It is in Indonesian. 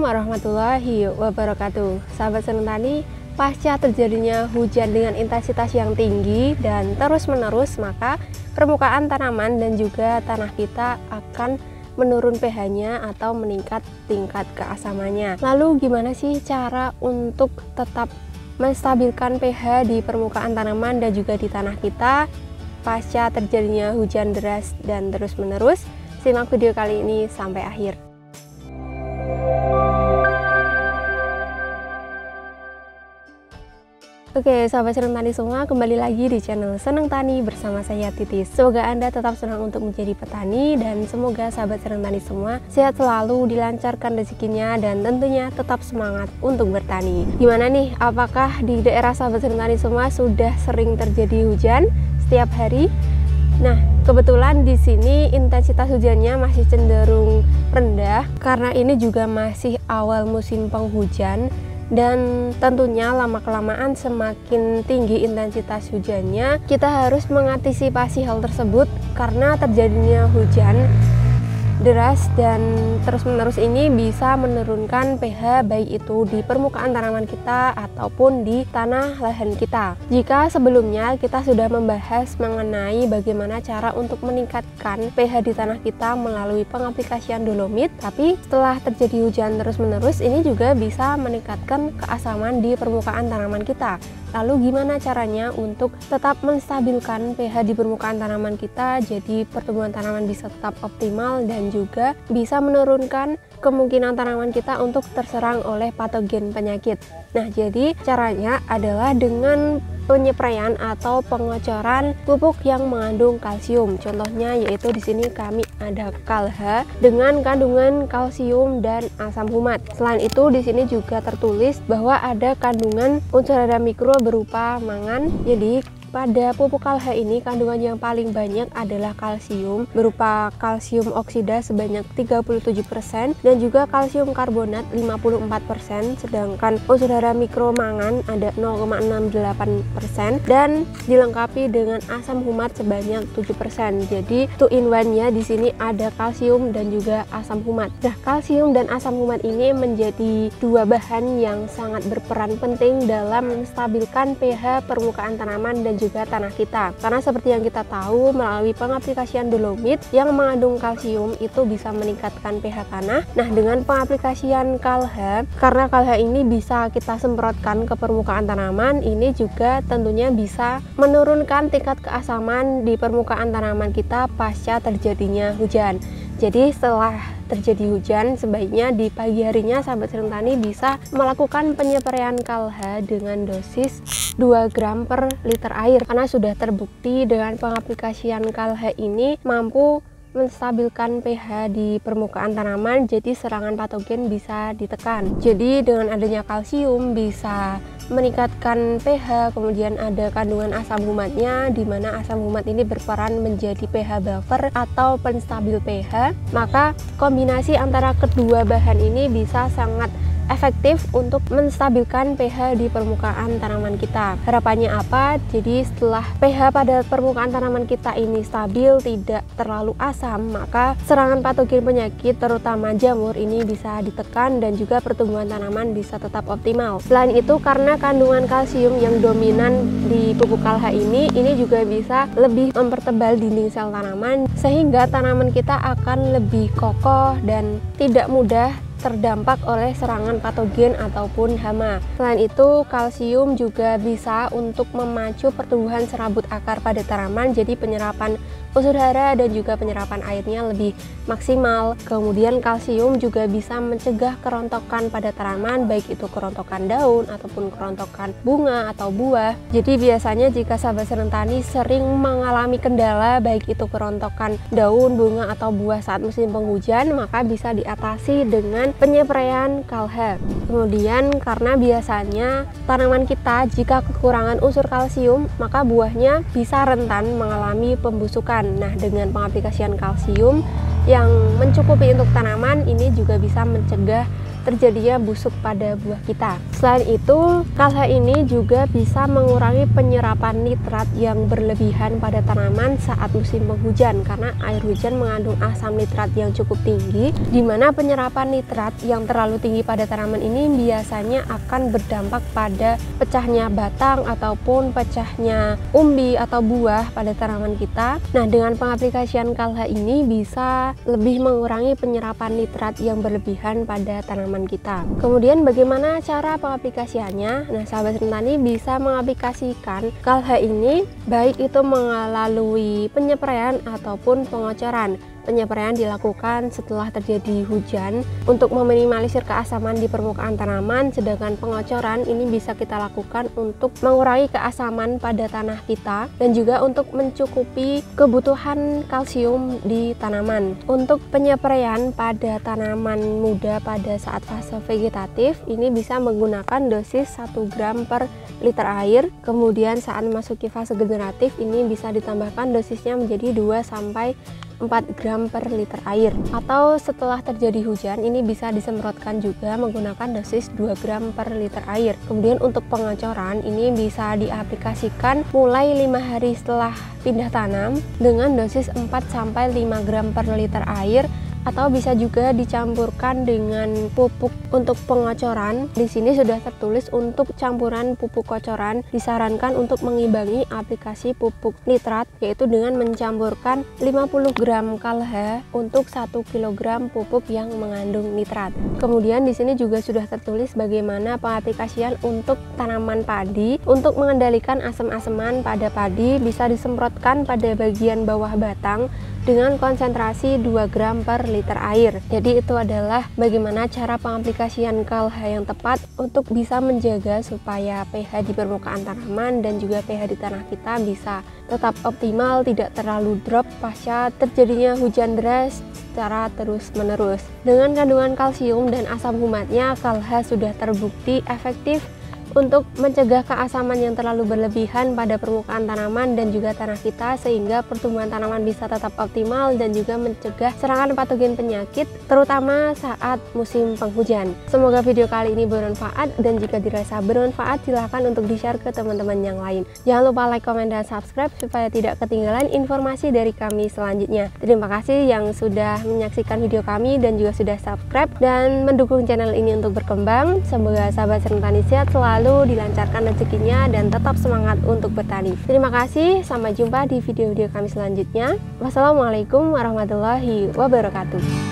warahmatullahi wabarakatuh. Sahabat Seneng Tani, pasca terjadinya hujan dengan intensitas yang tinggi dan terus-menerus, maka permukaan tanaman dan juga tanah kita akan menurun pH-nya atau meningkat tingkat keasamannya. Lalu gimana sih cara untuk tetap menstabilkan pH di permukaan tanaman dan juga di tanah kita pasca terjadinya hujan deras dan terus-menerus? Simak video kali ini sampai akhir. Oke, sahabat Seneng Tani semua, kembali lagi di channel Seneng Tani bersama saya Titis. Semoga Anda tetap senang untuk menjadi petani dan semoga sahabat Seneng Tani semua sehat selalu, dilancarkan rezekinya dan tentunya tetap semangat untuk bertani. Gimana nih, apakah di daerah sahabat Seneng Tani semua sudah sering terjadi hujan setiap hari? Nah, kebetulan di sini intensitas hujannya masih cenderung rendah karena ini juga masih awal musim penghujan. Dan tentunya lama-kelamaan semakin tinggi intensitas hujannya, kita harus mengantisipasi hal tersebut karena terjadinya hujan deras dan terus-menerus ini bisa menurunkan pH baik itu di permukaan tanaman kita ataupun di tanah lahan kita. Jika sebelumnya kita sudah membahas mengenai bagaimana cara untuk meningkatkan pH di tanah kita melalui pengaplikasian dolomit, tapi setelah terjadi hujan terus-menerus ini juga bisa meningkatkan keasaman di permukaan tanaman kita. Lalu gimana caranya untuk tetap menstabilkan pH di permukaan tanaman kita jadi pertumbuhan tanaman bisa tetap optimal dan juga bisa menurunkan kemungkinan tanaman kita untuk terserang oleh patogen penyakit. Nah, jadi caranya adalah dengan penyepraian atau pengocoran pupuk yang mengandung kalsium. Contohnya yaitu di sini kami ada Kalha dengan kandungan kalsium dan asam humat. Selain itu di sini juga tertulis bahwa ada kandungan unsur hara mikro berupa mangan. Jadi pada pupuk Kalha ini kandungan yang paling banyak adalah kalsium berupa kalsium oksida sebanyak 37% dan juga kalsium karbonat 54%, sedangkan unsur hara mikro mangan ada 0,68% dan dilengkapi dengan asam humat sebanyak 7%. Jadi 2 in 1-nya di sini ada kalsium dan juga asam humat. Nah, kalsium dan asam humat ini menjadi dua bahan yang sangat berperan penting dalam menstabilkan pH permukaan tanaman dan juga tanah kita, karena seperti yang kita tahu melalui pengaplikasian dolomit yang mengandung kalsium itu bisa meningkatkan pH tanah. Nah, dengan pengaplikasian Kalha, karena Kalha ini bisa kita semprotkan ke permukaan tanaman, ini juga tentunya bisa menurunkan tingkat keasaman di permukaan tanaman kita pasca terjadinya hujan. Jadi setelah terjadi hujan, sebaiknya di pagi harinya sahabat Seneng Tani bisa melakukan penyepraian Kalha dengan dosis 2 gram per liter air, karena sudah terbukti dengan pengaplikasian Kalha ini mampu menstabilkan pH di permukaan tanaman, jadi serangan patogen bisa ditekan. Jadi dengan adanya kalsium bisa meningkatkan pH, kemudian ada kandungan asam humatnya, di mana asam humat ini berperan menjadi pH buffer atau penstabil pH. Maka kombinasi antara kedua bahan ini bisa sangat efektif untuk menstabilkan pH di permukaan tanaman kita. Harapannya apa? Jadi setelah pH pada permukaan tanaman kita ini stabil, tidak terlalu asam, maka serangan patogen penyakit terutama jamur ini bisa ditekan dan juga pertumbuhan tanaman bisa tetap optimal. Selain itu, karena kandungan kalsium yang dominan di pupuk Kalha ini juga bisa lebih mempertebal dinding sel tanaman sehingga tanaman kita akan lebih kokoh dan tidak mudah terdampak oleh serangan patogen ataupun hama. Selain itu, kalsium juga bisa untuk memacu pertumbuhan serabut akar pada tanaman, jadi penyerapan unsur hara dan juga penyerapan airnya lebih maksimal. Kemudian kalsium juga bisa mencegah kerontokan pada tanaman, baik itu kerontokan daun ataupun kerontokan bunga atau buah. Jadi biasanya jika sahabat Seneng Tani sering mengalami kendala baik itu kerontokan daun, bunga atau buah saat musim penghujan, maka bisa diatasi dengan penyepraian Kalha. Kemudian karena biasanya tanaman kita jika kekurangan unsur kalsium, maka buahnya bisa rentan mengalami pembusukan. Nah, dengan pengaplikasian kalsium yang mencukupi untuk tanaman ini juga bisa mencegah terjadinya busuk pada buah kita. Selain itu, KALH ini juga bisa mengurangi penyerapan nitrat yang berlebihan pada tanaman saat musim penghujan, karena air hujan mengandung asam nitrat yang cukup tinggi, di mana penyerapan nitrat yang terlalu tinggi pada tanaman ini biasanya akan berdampak pada pecahnya batang ataupun pecahnya umbi atau buah pada tanaman kita. Nah, dengan pengaplikasian KALH ini bisa lebih mengurangi penyerapan nitrat yang berlebihan pada tanaman kita. Kemudian bagaimana cara pengaplikasiannya? Nah, sahabat tani bisa mengaplikasikan KALH ini baik itu melalui penyepraian ataupun pengocoran. Penyepraian dilakukan setelah terjadi hujan untuk meminimalisir keasaman di permukaan tanaman, sedangkan pengocoran ini bisa kita lakukan untuk mengurangi keasaman pada tanah kita dan juga untuk mencukupi kebutuhan kalsium di tanaman. Untuk penyepraian pada tanaman muda pada saat fase vegetatif ini bisa menggunakan dosis 1 gram per liter air. Kemudian saat memasuki fase generatif ini bisa ditambahkan dosisnya menjadi 2-4 gram per liter air, atau setelah terjadi hujan ini bisa disemprotkan juga menggunakan dosis 2 gram per liter air. Kemudian untuk pengocoran ini bisa diaplikasikan mulai 5 hari setelah pindah tanam dengan dosis 4-5 gram per liter air, atau bisa juga dicampurkan dengan pupuk. Untuk pengocoran di sini sudah tertulis untuk campuran pupuk kocoran disarankan untuk mengimbangi aplikasi pupuk nitrat, yaitu dengan mencampurkan 50 gram KALH untuk 1 kg pupuk yang mengandung nitrat. Kemudian di sini juga sudah tertulis bagaimana pengaplikasian untuk tanaman padi. Untuk mengendalikan asam-asaman pada padi bisa disemprotkan pada bagian bawah batang dengan konsentrasi 2 gram per liter air. Jadi itu adalah bagaimana cara pengaplikasian KALH yang tepat untuk bisa menjaga supaya pH di permukaan tanaman dan juga pH di tanah kita bisa tetap optimal, tidak terlalu drop pasca terjadinya hujan deras secara terus-menerus. Dengan kandungan kalsium dan asam humatnya, KALH sudah terbukti efektif untuk mencegah keasaman yang terlalu berlebihan pada permukaan tanaman dan juga tanah kita, sehingga pertumbuhan tanaman bisa tetap optimal dan juga mencegah serangan patogen penyakit terutama saat musim penghujan. Semoga video kali ini bermanfaat, dan jika dirasa bermanfaat silahkan untuk di-share ke teman-teman yang lain. Jangan lupa like, komen, dan subscribe supaya tidak ketinggalan informasi dari kami selanjutnya. Terima kasih yang sudah menyaksikan video kami dan juga sudah subscribe dan mendukung channel ini untuk berkembang. Semoga sahabat Seneng Tani sehat selalu, dilancarkan rezekinya, dan tetap semangat untuk bertani. Terima kasih, sampai jumpa di video-video kami selanjutnya. Wassalamualaikum warahmatullahi wabarakatuh.